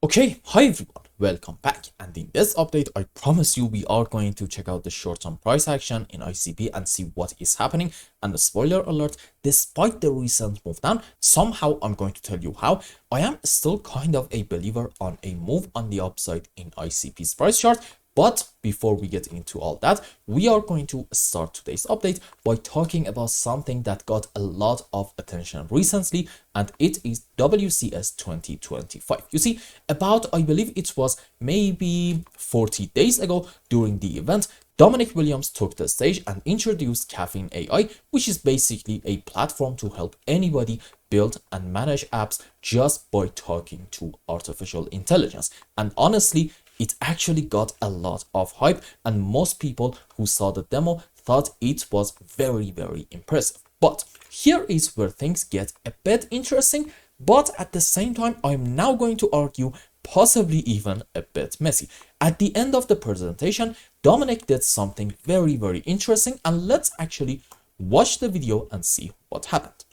Okay, hi everyone, welcome back, and in this update I promise you we are going to check out the short-term price action in ICP and see what is happening. And a spoiler alert, despite the recent move down, somehow I'm going to tell you how I am still kind of a believer on a move on the upside in ICP's price chart. But before we get into all that, we are going to start today's update by talking about something that got a lot of attention recently, and it is WCS 2025. You see, I believe it was maybe 40 days ago during the event, Dominic Williams took the stage and introduced Caffeine AI, which is basically a platform to help anybody build and manage apps just by talking to artificial intelligence. And honestly, it actually got a lot of hype, and most people who saw the demo thought it was very, very impressive. But here is where things get a bit interesting, but at the same time, I'm now going to argue possibly even a bit messy. At the end of the presentation, Dominic did something very, very interesting, and let's actually watch the video and see what happened.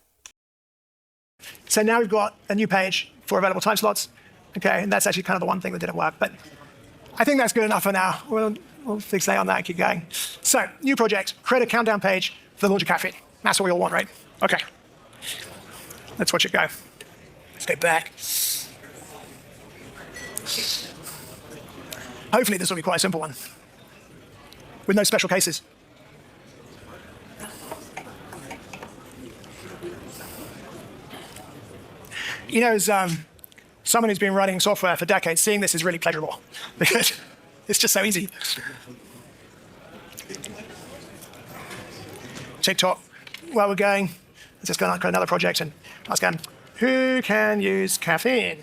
So now we've got a new page for available time slots. Okay, and that's actually kind of the one thing that didn't work, but I think that's good enough for now. We'll fixate on that and keep going. So, new project, create a countdown page for the launch of Caffeine. That's what we all want, right? Okay. Let's watch it go. Let's go back. Hopefully this will be quite a simple one, with no special cases. You know, as someone who's been writing software for decades, seeing this is really pleasurable because it's just so easy. TikTok, while we're going, let's just go on another project and ask them, who can use caffeine?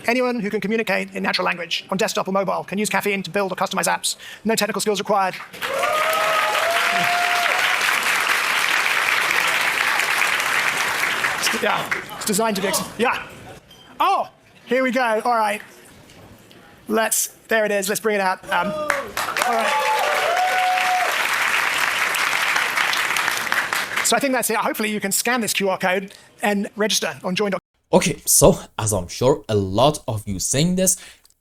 Anyone who can communicate in natural language on desktop or mobile can use caffeine to build or customize apps. No technical skills required. Yeah, it's designed to be, yeah. Oh, here we go, all right. There it is, let's bring it out. All right. So I think that's it. Hopefully you can scan this QR code and register on join.com. Okay, so as I'm sure a lot of you saying this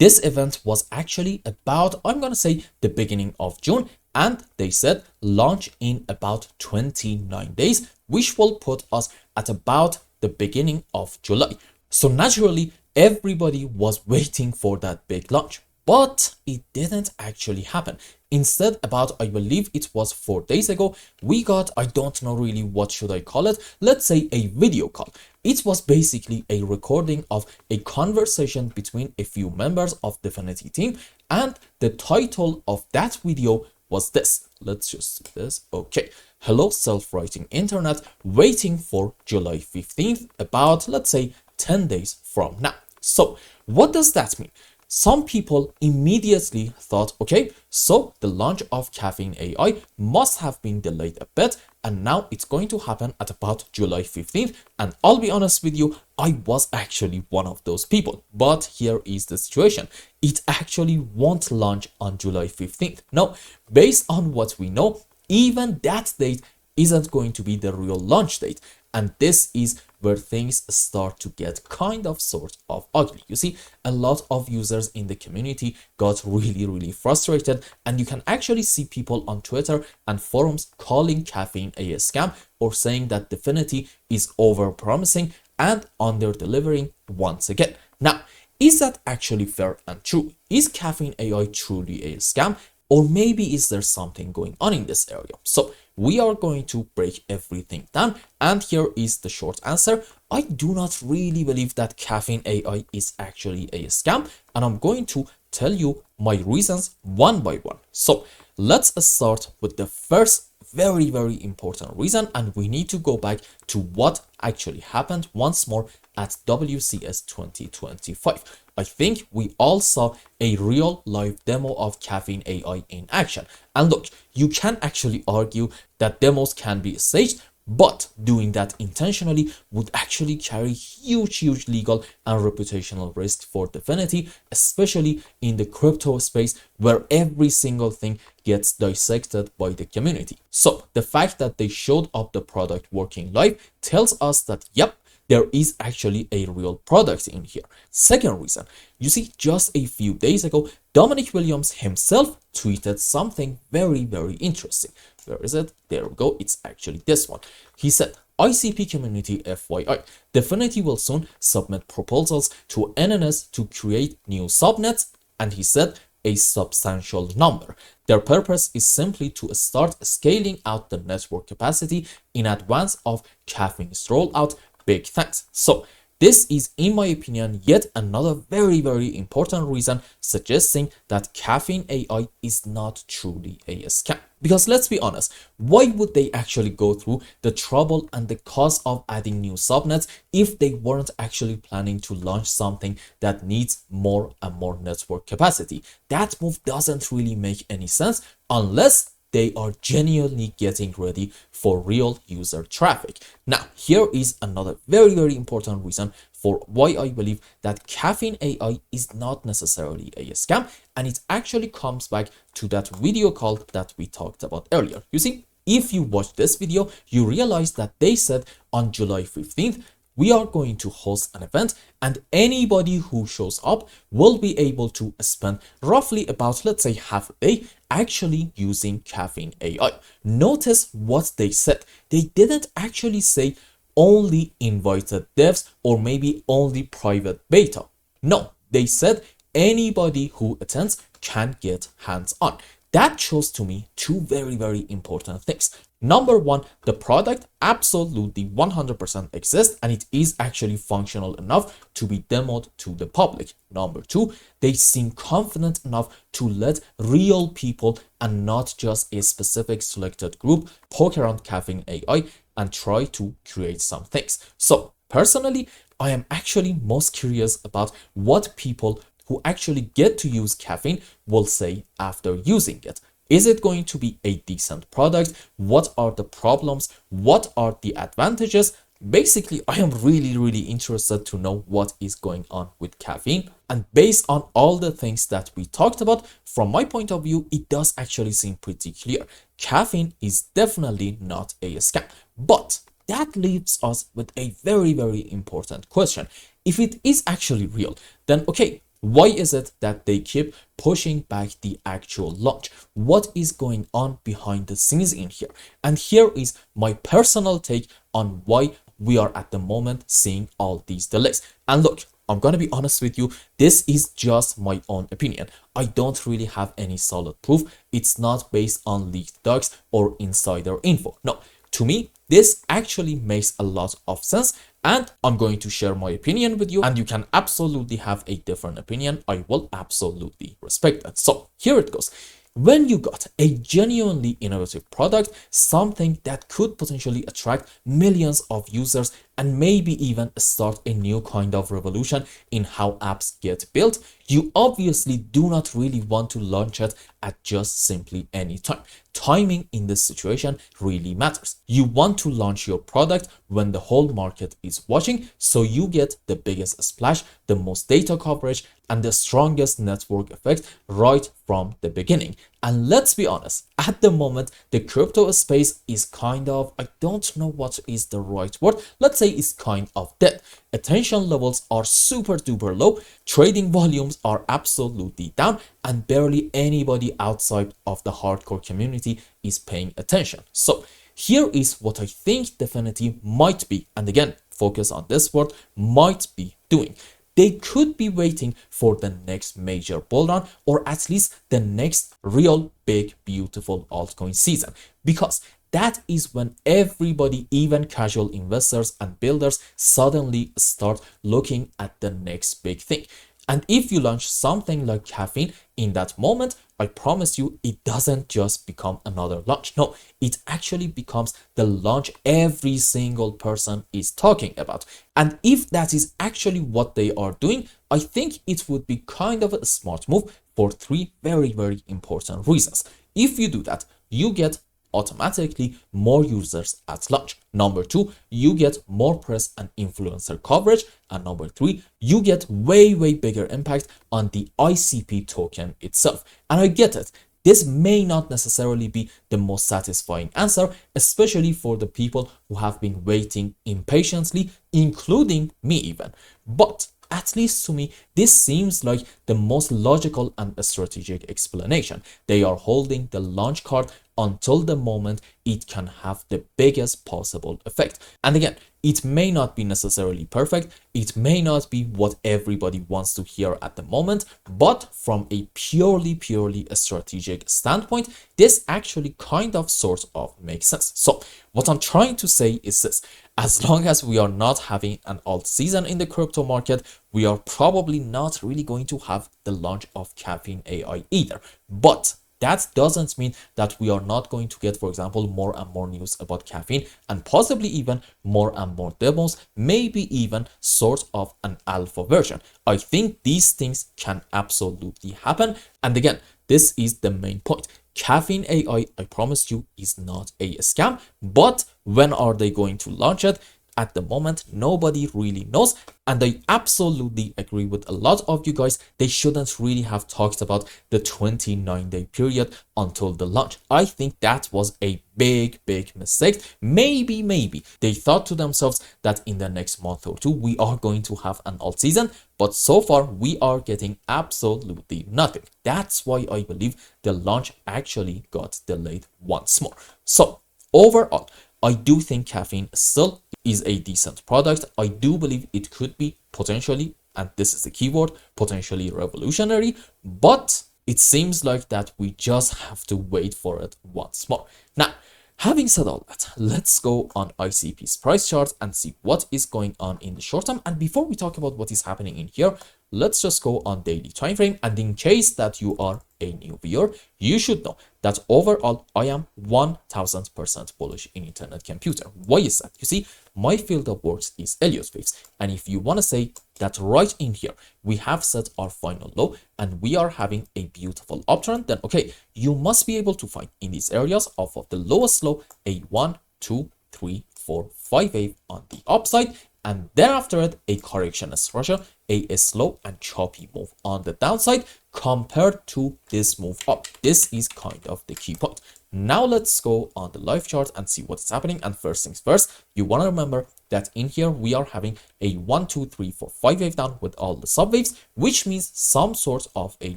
event was actually about, I'm gonna say, the beginning of June, and they said launch in about 29 days, which will put us at about the beginning of July. So naturally, everybody was waiting for that big launch, but it didn't actually happen. Instead, I believe it was 4 days ago, we got, I don't know really what should I call it, let's say a video call. It was basically a recording of a conversation between a few members of the Dfinity team, and the title of that video was this. Let's just see this. Okay. Hello, self-writing internet, waiting for July 15th, about, let's say, 10 days from now. So what does that mean? Some people immediately thought, okay, so the launch of Caffeine AI must have been delayed a bit, and now it's going to happen at about July 15th. And I'll be honest with you, I was actually one of those people. But here is the situation. It actually won't launch on July 15th. No, based on what we know, even that date isn't going to be the real launch date. And this is where things start to get kind of sort of ugly. You see, a lot of users in the community got really, really frustrated, and you can actually see people on Twitter and forums calling Caffeine a scam, or saying that Dfinity is over-promising and under-delivering once again. Now, is that actually fair and true? Is Caffeine AI truly a scam? Or maybe is there something going on in this area? So we are going to break everything down, and here is the short answer. I do not really believe that Caffeine AI is actually a scam, and I'm going to tell you my reasons one by one. So let's start with the first very, very important reason, and we need to go back to what actually happened once more at WCS 2025. I think we all saw a real live demo of Caffeine AI in action. And look, you can actually argue that demos can be staged, but doing that intentionally would actually carry huge legal and reputational risk for Dfinity, especially in the crypto space where every single thing gets dissected by the community. So the fact that they showed up the product working live tells us that, yep, there is actually a real product in here. Second reason, you see, just a few days ago, Dominic Williams himself tweeted something very, very interesting. Where is it? There we go. It's actually this one. He said, ICP community FYI, Dfinity will soon submit proposals to NNS to create new subnets, and he said a substantial number. Their purpose is simply to start scaling out the network capacity in advance of caffeine's rollout. Big thanks. So this is, in my opinion, yet another very, very important reason suggesting that Caffeine AI is not truly a scam. Because let's be honest, why would they actually go through the trouble and the cost of adding new subnets if they weren't actually planning to launch something that needs more and more network capacity? That move doesn't really make any sense unless they are genuinely getting ready for real user traffic. Now, here is another very, very important reason for why I believe that Caffeine AI is not necessarily a scam, and it actually comes back to that video call that we talked about earlier. You see, if you watch this video, you realize that they said on July 15th, we are going to host an event, and anybody who shows up will be able to spend roughly about, let's say, half a day actually using Caffeine AI. Notice what they said. They didn't actually say only invited devs or maybe only private beta. No, they said anybody who attends can get hands-on. That shows to me two very, very important things. Number one, the product absolutely 100% exists and it is actually functional enough to be demoed to the public. Number two, they seem confident enough to let real people and not just a specific selected group poke around Caffeine AI and try to create some things. So personally, I am actually most curious about what people who actually get to use Caffeine will say after using it. Is it going to be a decent product? What are the problems? What are the advantages? Basically, I am really, really interested to know what is going on with Caffeine. And based on all the things that we talked about, from my point of view, it does actually seem pretty clear. Caffeine is definitely not a scam. But that leaves us with a very, very important question. If it is actually real, then okay, why is it that they keep pushing back the actual launch? What is going on behind the scenes in here? And here is my personal take on why we are at the moment seeing all these delays. And look, I'm going to be honest with you, this is just my own opinion. I don't really have any solid proof. It's not based on leaked docs or insider info. No, to me, this actually makes a lot of sense, and I'm going to share my opinion with you, and you can absolutely have a different opinion. I will absolutely respect that. So here it goes. When you got a genuinely innovative product, something that could potentially attract millions of users and maybe even start a new kind of revolution in how apps get built, you obviously do not really want to launch it at just simply any time. Timing in this situation really matters. You want to launch your product when the whole market is watching, so you get the biggest splash, the most data coverage, and the strongest network effect right from the beginning. And let's be honest, at the moment, the crypto space is kind of, I don't know what is the right word, let's say it's kind of dead. Attention levels are super duper low, trading volumes are absolutely down, and barely anybody outside of the hardcore community is paying attention. So here is what I think Dfinity might be, and again, focus on this word, might be doing. They could be waiting for the next major bull run, or at least the next real big beautiful altcoin season, because that is when everybody, even casual investors and builders, suddenly start looking at the next big thing. And if you launch something like Caffeine in that moment, I promise you, it doesn't just become another launch. No, it actually becomes the launch every single person is talking about. And if that is actually what they are doing, I think it would be kind of a smart move for three very, very important reasons. If you do that, you get automatically more users at launch. Number two, you get more press and influencer coverage. And number three, you get way bigger impact on the ICP token itself. And I get it. This may not necessarily be the most satisfying answer, especially for the people who have been waiting impatiently, including me even. But at least to me, this seems like the most logical and strategic explanation. They are holding the launch card until the moment it can have the biggest possible effect. And again, it may not be necessarily perfect, it may not be what everybody wants to hear at the moment, but from a purely strategic standpoint, this actually kind of sort of makes sense. So what I'm trying to say is this: as long as we are not having an alt season in the crypto market, we are probably not really going to have the launch of Caffeine AI either. But that doesn't mean that we are not going to get, for example, more and more news about caffeine, and possibly even more and more demos, maybe even sort of an alpha version. I think these things can absolutely happen. And again, this is the main point. Caffeine AI, I promise you, is not a scam, but when are they going to launch it? At the moment, nobody really knows, and I absolutely agree with a lot of you guys. They shouldn't really have talked about the 29-day period until the launch. I think that was a big mistake. Maybe they thought to themselves that in the next month or two we are going to have an alt season, but so far we are getting absolutely nothing. That's why I believe the launch actually got delayed once more. So overall, I do think caffeine still is a decent product. I do believe it could be potentially, and this is the keyword, potentially revolutionary, but it seems like that we just have to wait for it once more. Now, having said all that, let's go on ICP's price chart and see what is going on in the short term. And before we talk about what is happening in here, let's just go on daily time frame. And in case that you are a new viewer, you should know that overall I am 1000% bullish in internet computer. Why is that? You see, my field of work is Elliott waves, and if you want to say that right in here we have set our final low and we are having a beautiful uptrend, then okay, you must be able to find in these areas off of the lowest low a 1 2 3 4 5 wave on the upside, and thereafter it a correction structure, a slow and choppy move on the downside compared to this move up. This is kind of the key point. Now let's go on the live chart and see what's happening. And first things first, you want to remember that in here we are having a 1 2 3 4 5 wave down with all the sub waves, which means some sort of a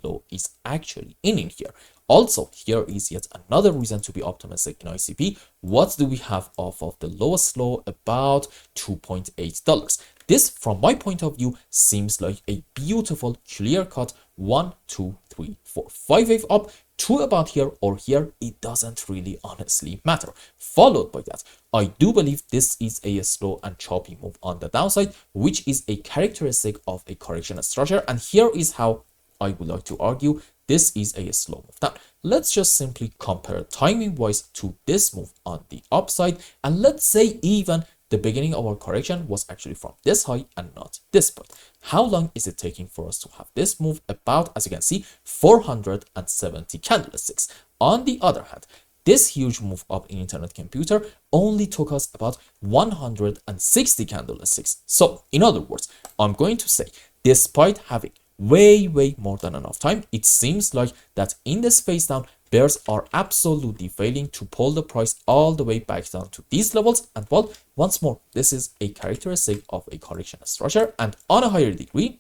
low is actually in here. Also, here is yet another reason to be optimistic in ICP. What do we have off of the lowest low? About $2.8. This, from my point of view, seems like a beautiful, clear-cut 1 2 3 4 5 wave up to about here or here. It doesn't really honestly matter. Followed by that, I do believe this is a slow and choppy move on the downside, which is a characteristic of a correction structure. And here is how I would like to argue this is a slow move down. Let's just simply compare timing wise to this move on the upside, and let's say even the beginning of our correction was actually from this high and not this point. How long is it taking for us to have this move? About, as you can see, 470 candlesticks. On the other hand, this huge move up in internet computer only took us about 160 candlesticks. So in other words, I'm going to say, despite having way more than enough time, it seems like that in this phase down, bears are absolutely failing to pull the price all the way back down to these levels. And well, once more, this is a characteristic of a correction structure. And on a higher degree,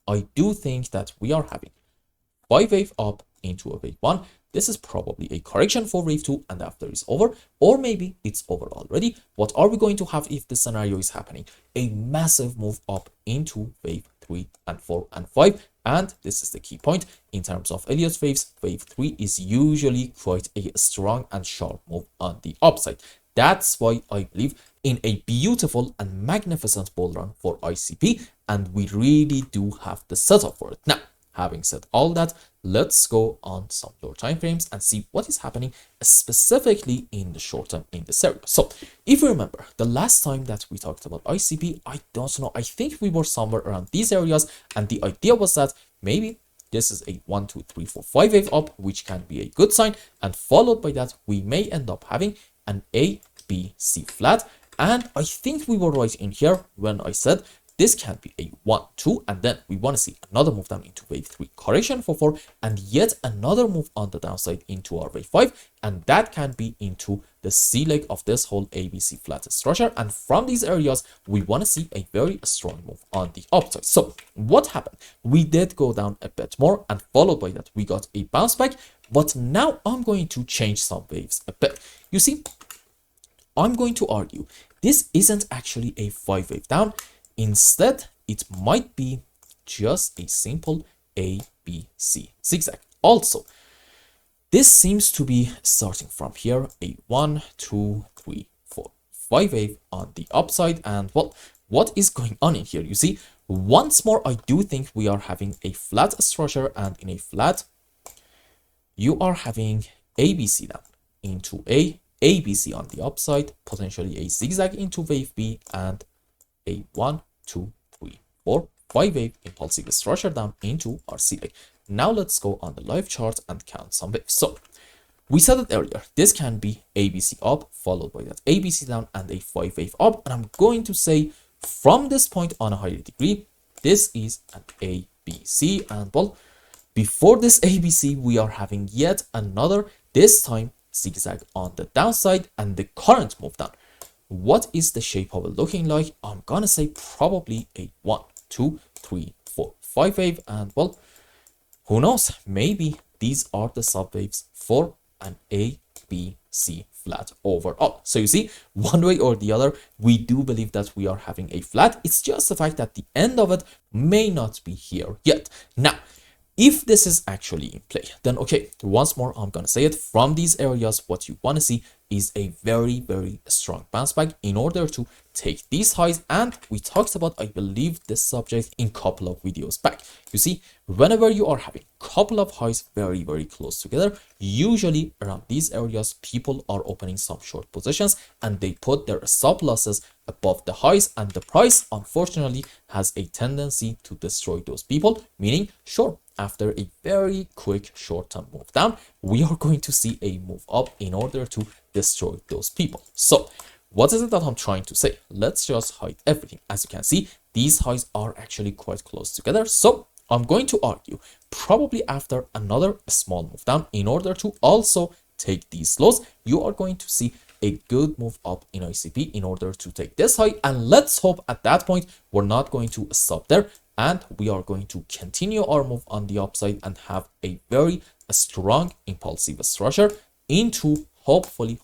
I do think that we are having 5 wave up into a wave 1. This is probably a correction for wave 2 and after it's over, or maybe it's over already. What are we going to have if this scenario is happening? A massive move up into wave 3 and 4 and 5. And this is the key point in terms of Elliott waves. Wave 3 is usually quite a strong and sharp move on the upside. That's why I believe in a beautiful and magnificent bull run for ICP, and we really do have the setup for it. Now, having said all that, let's go on some lower time frames and see what is happening specifically in the short term in this area. So if you remember the last time that we talked about ICP, I don't know, I think we were somewhere around these areas, and the idea was that maybe this is a 1 2 3 4 5 wave up, which can be a good sign, and followed by that we may end up having an A B C flat. And I think we were right in here when I said this can be a 1, 2, and then we want to see another move down into wave 3, correction for 4, and yet another move on the downside into our wave 5, and that can be into the C leg of this whole ABC flat structure. And from these areas, we want to see a very strong move on the upside. So what happened? We did go down a bit more, and followed by that, we got a bounce back. But now I'm going to change some waves a bit. You see, I'm going to argue this isn't actually a 5-wave down. Instead, it might be just a simple ABC zigzag. Also, this seems to be starting from here, a 1, 2, 3, 4, 5-wave on the upside. And well, what is going on in here? You see, once more, I do think we are having a flat structure, and in a flat, you are having ABC down into a ABC on the upside, potentially a zigzag into wave B, and a 1, 2, 3, 4, 5-wave impulsive structure down into our C leg. Now let's go on the live chart and count some waves. So we said it earlier, this can be ABC up, followed by that ABC down and a 5-wave up. And I'm going to say from this point on a higher degree, this is an ABC. And well, before this ABC, we are having yet another, this time zigzag on the downside and the current move down. What is the shape of it looking like? I'm gonna say probably a 1, 2, 3, 4, 5-wave. And well, who knows, maybe these are the subwaves for an ABC flat overall. So you see, one way or the other, we do believe that we are having a flat. It's just the fact that the end of it may not be here yet. Now, if this is actually in play, then okay, once more, I'm going to say it, from these areas, what you want to see is a very, very strong bounce back in order to take these highs. And we talked about, I believe, this subject in a couple of videos back. You see, whenever you are having a couple of highs very, very close together, usually around these areas, people are opening some short positions and they put their stop losses above the highs, and the price, unfortunately, has a tendency to destroy those people, meaning, sure, after a very quick short-term move down, we are going to see a move up in order to destroy those people. So what is it that I'm trying to say? Let's just hide everything. As you can see, these highs are actually quite close together. So I'm going to argue probably after another small move down, in order to also take these lows, you are going to see a good move up in ICP in order to take this high. And let's hope at that point, we're not going to stop there, and we are going to continue our move on the upside and have a very strong impulsive structure into hopefully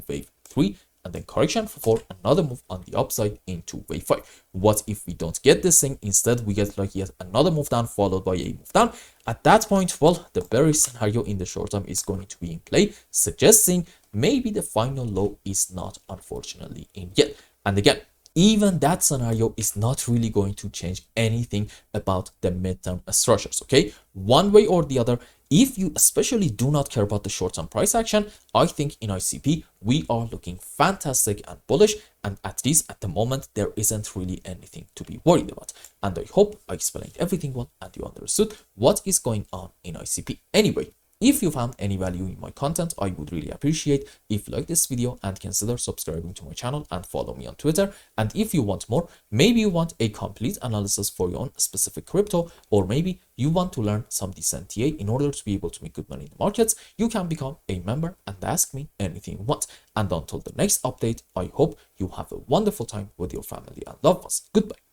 wave 3, and then correction for 4, another move on the upside into wave 5. What if we don't get this thing? Instead, we get like yet another move down followed by a move down. At that point, well, the bearish scenario in the short term is going to be in play, suggesting maybe the final low is not unfortunately in yet. And again, even that scenario is not really going to change anything about the midterm structures, okay? One way or the other, if you especially do not care about the short-term price action, I think in ICP, we are looking fantastic and bullish. And at least at the moment, there isn't really anything to be worried about. And I hope I explained everything well and you understood what is going on in ICP. Anyway, if you found any value in my content, I would really appreciate if you like this video and consider subscribing to my channel and follow me on Twitter. And if you want more, maybe you want a complete analysis for your own specific crypto, or maybe you want to learn some decent TA in order to be able to make good money in the markets, you can become a member and ask me anything you want. And until the next update, I hope you have a wonderful time with your family and loved ones. Goodbye.